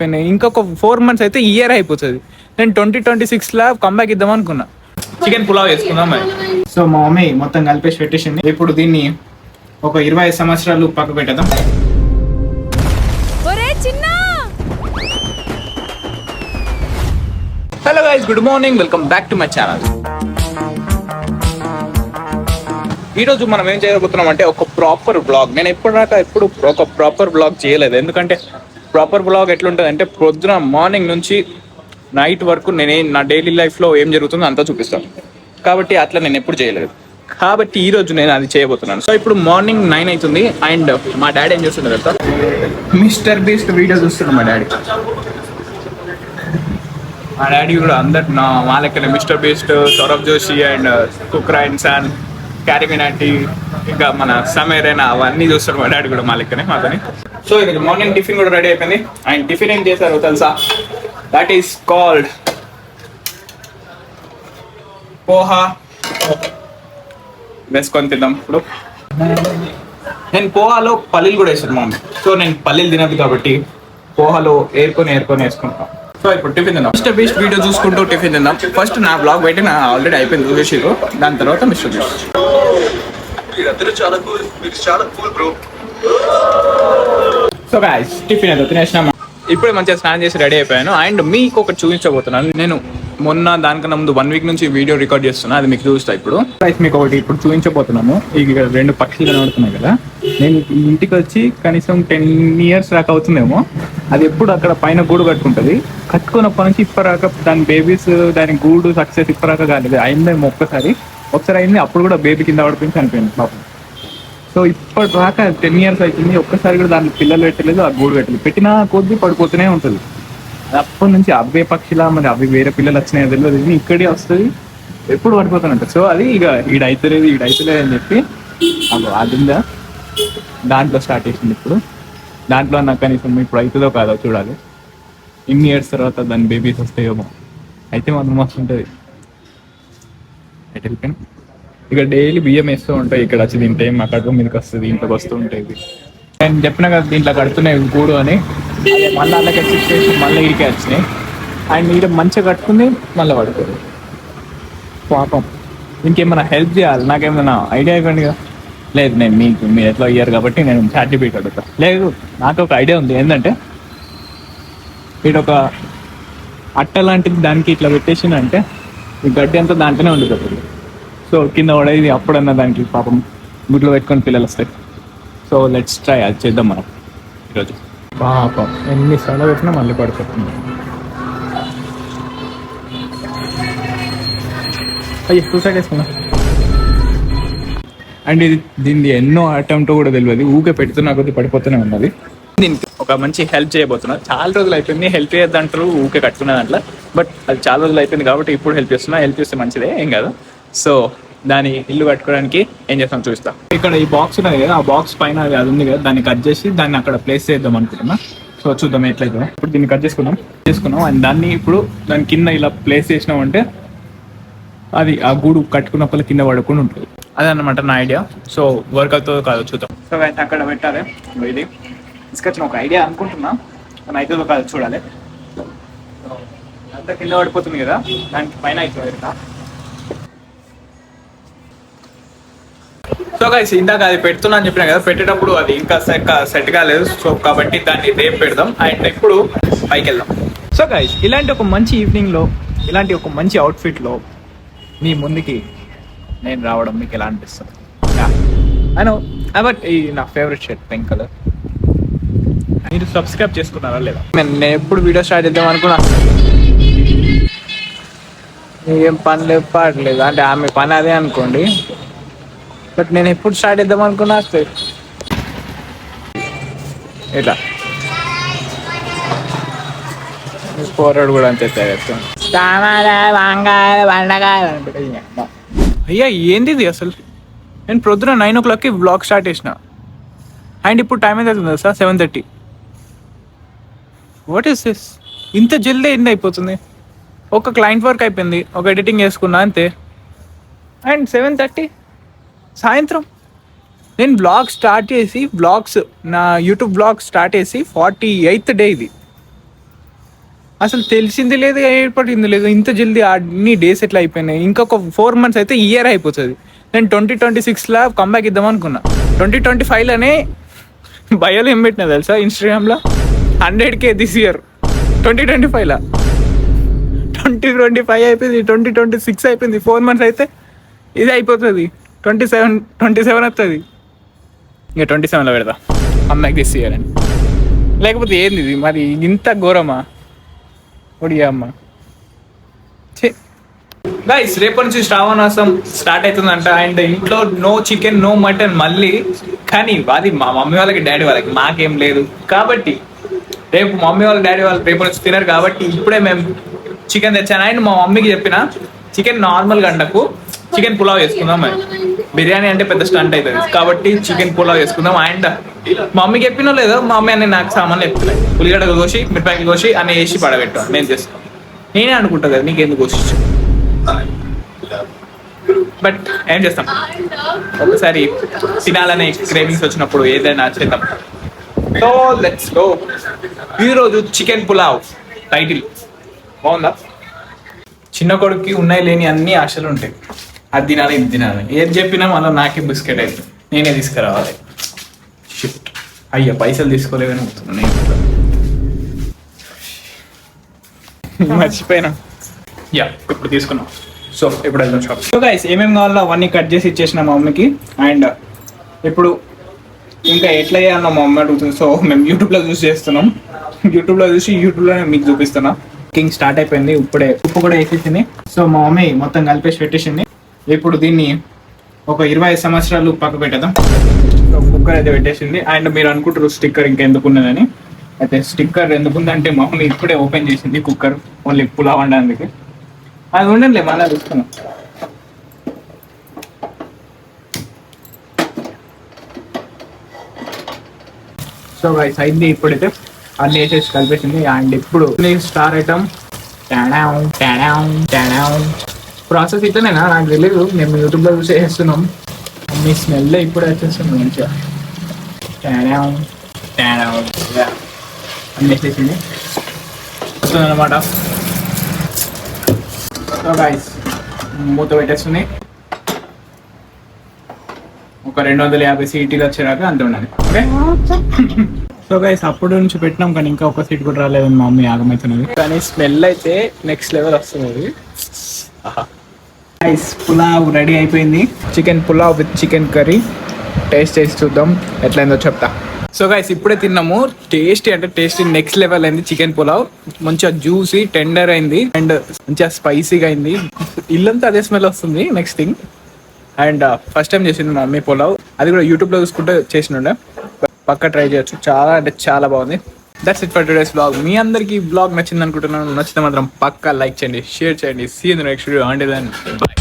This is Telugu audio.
ఇంకొక 4 months అయితే ఇయర్ అయిపోతుంది. నేను 2026 కంబ్యాక్ ఇద్దాం అనుకున్నా. చికెన్ పులావ్ చేసుకుందాం మరి. సో మా మమ్మీ మొత్తం కలిపేసి పెట్టేసింది. ఇప్పుడు దీన్ని ఒక 25 సంవత్సరాలు పక్క పెట్టేద్దాం. Hello guys, good morning, welcome back to my channel. ఈరోజు మనం ఏం చేయబోతున్నాం అంటే ఒక ప్రాపర్ బ్లాగ్. నేను ఎప్పుడు ఒక ప్రాపర్ బ్లాగ్ చేయలేదు. ఎందుకంటే ప్రాపర్ బ్లాగ్ ఎట్లుంటుంది అంటే పొద్దున మార్నింగ్ నుంచి నైట్ వరకు నా డైలీ లైఫ్లో ఏం జరుగుతుందో అంతా చూపిస్తాను. కాబట్టి అట్లా నేను ఎప్పుడు చేయలేదు. కాబట్టి ఈరోజు నేను అది చేయబోతున్నాను. సో ఇప్పుడు మార్నింగ్ 9 అవుతుంది అండ్ మా డాడీ ఏం చేస్తున్నారు కదా, మిస్టర్ బీస్ట్ వీడియో చూస్తున్నాడు మా డాడీ కూడా అందరు మా లెక్కనే mister Beast, Saurabh Joshi and కుక్రైన్స్ అండ్ క్యారిమినాటి, ఇంకా మన సమేరేనా అవన్నీ చూస్తారు మా డాడీ కూడా మా లెక్కనే మాతోని. సో ఇది మార్నింగ్ టిఫిన్ కూడా రెడీ అయిపోయింది. అండ్ టిఫిన్ ఏం చేశారు తెలుసా? That is called poha. వేసుకొని తిందాం. ఇప్పుడు నేను పోహాలో పల్లీలు కూడా వేసాను మమ్మీ. సో నేను పల్లీలు తినదు కాబట్టి పోహాలో ఏరుకొని వేసుకుంటాం. సో ఇప్పుడు టిఫిన్ తిందాం. మిస్టర్ బీస్ట్ వీడియో చూసుకుంటూ టిఫిన్ తిందాం. ఫస్ట్ నా బ్లాగ్ పెట్టి ఆల్రెడీ అయిపోయింది చూసేసారు. దాని తర్వాత mister beast. So guys tiffin ఏదో తినేసినామా. ఇప్పుడే మంచిగా స్నానం చేసి రెడీ అయిపోయాను. అండ్ మీకు ఒకటి చూపించబోతున్నాను. నేను మొన్న దానికన్నా ముందు 1 week నుంచి వీడియో రికార్డ్ చేస్తున్నా. అది మీకు చూస్తా. ఇప్పుడు మీకు ఒకటి ఇప్పుడు చూపించబోతున్నాను. ఇక్కడ 2 పక్షులు కనబడుతున్నాయి కదా. నేను ఈ ఇంటికి వచ్చి కనీసం 10 years దాకా అవుతుందేమో. అది ఎప్పుడు అక్కడ పైన గూడు కట్టుకుంటుంది. కట్టుకున్నప్పటి నుంచి ఇప్పటిదాకా దాని బేబీస్, దాని గూడు సక్సెస్ ఇప్పటిదాకా కాలేదు. అయిందేమో ఒకసారి అయింది. అప్పుడు కూడా బేబీ కింద పడిపోయి చనిపోయింది పాపం. సో ఇప్పటిదాకా 10 years అవుతుంది. ఒక్కసారి కూడా దాంట్లో పిల్లలు పెట్టలేదు, ఆ గూడు పెట్టలేదు. పెట్టినా కొద్ది పడిపోతూనే ఉంటుంది. అప్పటి నుంచి అవే పక్షిలా మరి అవి వేరే పిల్లలు వచ్చినాయో తెలియదు. ఇక్కడే వస్తుంది, ఎప్పుడు పడిపోతానంట. సో అది ఇక ఈడైతలేదు అని చెప్పి అది ఉందా దాంట్లో స్టార్ట్ చేసింది. ఇప్పుడు దాంట్లో నాకు కనీసం ఇప్పుడు అవుతుందో కాదో చూడాలి. ఇన్ని ఇయర్స్ తర్వాత దాని బేబీస్ వస్తాయేమో. అయితే మాత్రం మస్తు ఉంటుంది. ఇక డైలీ బియ్యం వేస్తూ ఉంటాయి. ఇక్కడ వచ్చి తింటే మా కడుపు మీదకి వస్తుంది, ఇంట్లోకి వస్తూ ఉంటాయి. నేను చెప్పిన కదా దీంట్లో కడుతున్నాయి గూడు అని. మళ్ళీ అలాగే షిఫ్ట్ చేసి మళ్ళీ ఇడికే వచ్చినాయి. అండ్ ఇక్కడ మంచిగా కట్టుకుంది, మళ్ళీ పడుతుంది పాపం. ఇంకేమైనా హెల్ప్ చేయాలి, నాకేమైనా ఐడియా ఇవ్వండి కదా. లేదు, నేను మీరు ఎట్లా అయ్యారు కాబట్టి నేను సర్టిఫికేట్ అడుగుతా. లేదు, నాకు ఒక ఐడియా ఉంది. ఏంటంటే ఇక్కడ ఒక అట్ట లాంటిది దానికి ఇట్లా పెట్టేసిందంటే ఈ గడ్డి అంతా దాంట్లోనే ఉండిపోతుంది. సో కింద పడేది అప్పుడన్నా దానికి పాపం గుడ్లు పెట్టుకొని పిల్లలు వస్తాయి. సో లెట్స్ ట్రై, అది చేద్దాం మనం ఈరోజు. పాపం ఎన్నిసార్లు పెట్టినా మళ్ళీ పడిపోతుంది. అయ్యి సూసైడ్ వేసుకున్నా. అండ్ దీన్ని ఎన్నో అటెంప్ట్ కూడా తెలియదు, ఊకే పెడుతున్నా కొద్ది పడిపోతూనే ఉన్నది. దీనికి ఒక మంచి హెల్ప్ చేయబోతున్నా. చాలా రోజులు అయిపోయింది హెల్ప్ చేయొద్దంటారు ఊకే కట్టుకునే దాంట్లో. బట్ అది చాలా రోజులు అయిపోయింది కాబట్టి ఇప్పుడు హెల్ప్ చేస్తున్నా. హెల్ప్ చేస్తే మంచిదే, ఏం కాదు. సో దాని ఇల్లు కట్టుకోవడానికి ఏం చేస్తాం చూస్తా. ఇక్కడ ఈ బాక్స్ ఉన్నది కదా, ఆ బాక్స్ పైన అది ఉంది కదా, దాన్ని కట్ చేసి దాన్ని అక్కడ ప్లేస్ చేద్దాం అనుకుంటున్నా. సో చూద్దాం ఎట్లయితే. ఇప్పుడు దీన్ని కట్ చేసుకున్నాం అండ్ దాన్ని ఇప్పుడు దాని కింద ఇలా ప్లేస్ చేసినామంటే అది ఆ గూడు కట్టుకున్నప్పుడు కింద పడకుండా ఉంటుంది. అదనమాట నా ఐడియా. సో వర్క్ అవుతుందో కాదో చూద్దాం. సో అక్కడ పెట్టాలి. ఇది తీసుకొచ్చిన ఒక ఐడియా అనుకుంటున్నా, కానీ అవుతుందో కాదో చూడాలి. అంతా కింద పడిపోతుంది కదా, దానికి పైన అయితే. సో గైస్ ఇందాక అది పెడుతున్నా అని చెప్పినా కదా, పెట్టేటప్పుడు అది ఇంకా సెట్ కాలేదు. సో కాబట్టి దాన్ని రేపు పెడదాం. అండ్ ఇప్పుడు పైకి వెళ్దాం. సో గైస్ ఇలాంటి ఒక మంచి ఈవినింగ్లో, ఇలాంటి ఒక మంచి అవుట్ఫిట్లో మీ ముందుకి నేను రావడం మీకు ఎలా అనిపిస్తుంది? అయినా బట్ ఈ నా ఫేవరెట్ షర్ట్ పింక్ కలర్. మీరు సబ్స్క్రైబ్ చేసుకున్నారా లేదా? నేను ఎప్పుడు వీడియో స్టార్ట్ చేద్దాం అనుకున్నా, ఏం పని పాడలేదు. అంటే ఆమె పని అదే అనుకోండి. బట్ నేను ఎప్పుడు స్టార్ట్ చేద్దాం అనుకున్నా ఇట్లా పోరాడు కూడా అంతే. అయ్యా ఏంది ఇది అసలు? నేను ప్రొద్దున 9 o'clockకి వ్లాగ్ స్టార్ట్ చేసిన అండ్ ఇప్పుడు టైం ఎంత అవుతుంది సార్? 7:30. What is this? ఇంత జల్దీ ఎండ్ అయిపోతుంది. ఒక క్లయింట్ వర్క్ అయిపోయింది, ఒక ఎడిటింగ్ చేసుకున్నా అంతే. అండ్ 7:30 సాయంత్రం. నేను బ్లాగ్ స్టార్ట్ చేసి నా యూట్యూబ్ బ్లాగ్ స్టార్ట్ చేసి 48th డే ఇది. అసలు తెలిసింది లేదు, ఏర్పడింది లేదు. ఇంత జల్దీ అన్ని డేస్ ఎట్లా అయిపోయినాయి. ఇంకొక 4 months అయితే ఇయర్ అయిపోతుంది. నేను 2026లో కంబ్యాక్ ఇద్దాం అనుకున్నా. 2025లోనే బయోలో ఏం పెట్టినా తెలుసా ఇన్స్టాగ్రామ్లో 100K దిస్ ఇయర్. 2025లో 2025 అయిపోయింది, 2026 అయిపోయింది. 4 months అయితే ఇది అయిపోతుంది. 27 వస్తుంది. ఇంకా 27లో పెడతా కంబ్యాక్ దిస్ ఇయర్ అని. లేకపోతే ఏంది ఇది మరి ఇంత ఘోరమా ఒడియా అమ్మ. గైస్ రేపటి నుంచి శ్రావణమాసం స్టార్ట్ అవుతుందంట. అండ్ ఇంట్లో నో చికెన్ నో మటన్ మళ్ళీ. కానీ అది మా మమ్మీ వాళ్ళకి డాడీ వాళ్ళకి, మాకేం లేదు. కాబట్టి రేపు మమ్మీ వాళ్ళ డాడీ వాళ్ళు రేపటి నుంచి తినరు. కాబట్టి ఇప్పుడే మేము చికెన్ తెచ్చాను. అండ్ మా మమ్మీకి చెప్పిన చికెన్ నార్మల్గా అండకు చికెన్ పులావ్ చేసుకుందాం. మరి బిర్యానీ అంటే పెద్ద స్టంట్ అవుతుంది. కాబట్టి చికెన్ పులావ్ చేసుకుందాం. అండ్ మా మమ్మీకి చెప్పినో లేదో, మా మమ్మీ అన్నీ నాకు సామాన్లు చెప్తున్నాయి. ఉల్లిగడ్డ కోసి మిరపకాయలు కోసి అన్నీ వేసి పడబెట్టాను. నేను చేస్తాను. నేనే అనుకుంటా కదా నీకెందుకు కోసి. బట్ ఏం చేస్తాం, ఒకసారి తినాలనే క్రేవింగ్స్ వచ్చినప్పుడు ఏదైనా చేద్దాం. So let's go. ఈరోజు చికెన్ పులావ్ టైటిల్ బాగుందా? చిన్న కొడుకుకి ఉన్నాయి లేని అన్ని ఆశలు ఉంటాయి. అది తినాలి ఇది తినాలి, ఏది చెప్పినా మళ్ళీ నాకే బిస్కెట్ అయితే నేనే తీసుకురావాలి. షిఫ్ట్ అయ్యా పైసలు తీసుకోలేదని అవుతున్నాను. మర్చిపోయినా. యా ఇప్పుడు తీసుకున్నాం. సో ఇప్పుడు వెళ్దాం షాప్. సో గైస్ ఏమేమి కావాలో అవన్నీ కట్ చేసి ఇచ్చేసిన మా మమ్మీకి. అండ్ ఇప్పుడు ఇంకా ఎట్లా చేయాలో మా మమ్మీ అడుగుతుంది. సో మేము యూట్యూబ్లో చూసి చేస్తున్నాం. యూట్యూబ్లో మీకు చూపిస్తున్నా. కుకింగ్ స్టార్ట్ అయిపోయింది. ఇప్పుడే ఉప్పు కూడా వేసేసింది. సో మా మమ్మీ మొత్తం కలిపేసి పెట్టేసింది. ఇప్పుడు దీన్ని ఒక 25 సంవత్సరాలు పక్క పెట్టేద్దాం. సో కుక్కర్ అయితే పెట్టేసింది. అండ్ మీరు అనుకుంటారు స్టిక్కర్ ఇంకెందుకు ఉన్నదని. అయితే స్టిక్కర్ ఎందుకుందంటే మా మమ్మీ ఇప్పుడే ఓపెన్ చేసింది కుక్కర్ ఓన్లీ పులావ్ వండడానికి. అది ఉండండి మళ్ళీ చూస్తున్నాం. సో గైస్ అయింది. ఇప్పుడైతే అన్ని వేసేసి కలిపేసింది. అండ్ ఇప్పుడు స్టార్ ఐటమ్ ప్రాసెస్ ఇట్లనేనా నాకు తెలియదు. మేము యూట్యూబ్లో చూసి వేస్తున్నాం. మీ స్మెల్ ఇప్పుడు వచ్చేస్తుంది మంచిగా. అన్ని వేసేసింది వస్తుంది అనమాట. సో గైస్ మూత పెట్టేస్తుంది. ఒక 250 సీటీలు వచ్చేదాకా అంత ఉండాలి. ఓకే. సో గైస్ అప్పుడు నుంచి పెట్టినాం కానీ ఇంకా ఒక సీట్ కూడా రాలేదు. మా మమ్మీ ఆగమవుతున్నది. కానీ స్మెల్ అయితే నెక్స్ట్ లెవెల్ వస్తుంది. గైస్ పులావ్ రెడీ అయిపోయింది. Chicken pulao with chicken curry. Taste చేసి చూద్దాం ఎట్లయిందో చెప్తా. సో గైస్ ఇప్పుడే తిన్నాము. టేస్టీ అంటే టేస్టీ నెక్స్ట్ లెవెల్ అయింది. చికెన్ పులావ్ మంచిగా జ్యూసీ టెండర్ అయింది. అండ్ మంచిగా స్పైసీగా అయింది. ఇల్లంతా అదే స్మెల్ వస్తుంది. Next thing. And first time చేసింది మా మమ్మీ పులావ్. అది కూడా యూట్యూబ్లో చూసుకుంటే చేసినుండే. పక్కా ట్రై చేయొచ్చు. చాలా అంటే చాలా బాగుంది. That's it for today's vlog. మీ అందరికీ వ్లాగ్ నచ్చింది అనుకుంటున్నాను. నచ్చితే మాత్రం పక్కా లైక్ చేయండి, షేర్ చేయండి. See you in the next video. Until then by.